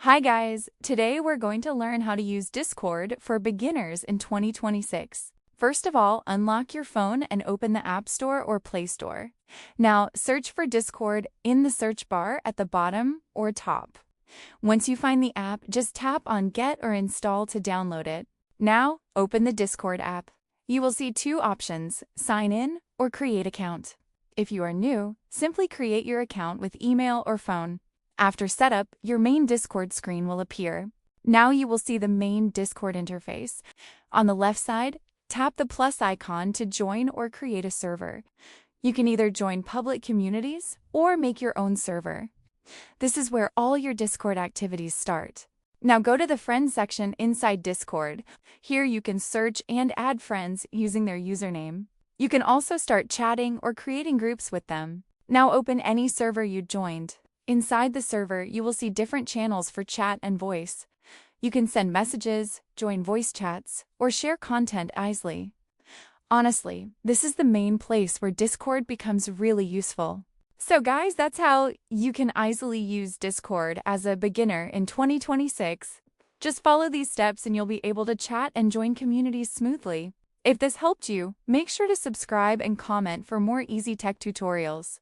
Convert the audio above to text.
Hi guys, today we're going to learn how to use Discord for beginners in 2026. First of all, unlock your phone and open the App Store or Play Store. Now, search for Discord in the search bar at the bottom or top. Once you find the app, just tap on Get or Install to download it. Now, open the Discord app. You will see two options, Sign in or Create Account. If you are new, simply create your account with email or phone. After setup, your main Discord screen will appear. Now you will see the main Discord interface. On the left side, tap the plus icon to join or create a server. You can either join public communities or make your own server. This is where all your Discord activities start. Now go to the Friends section inside Discord. Here you can search and add friends using their username. You can also start chatting or creating groups with them. Now open any server you joined. Inside the server, you will see different channels for chat and voice. You can send messages, join voice chats, or share content easily. Honestly, this is the main place where Discord becomes really useful. So guys, that's how you can easily use Discord as a beginner in 2026. Just follow these steps and you'll be able to chat and join communities smoothly. If this helped you, make sure to subscribe and comment for more easy tech tutorials.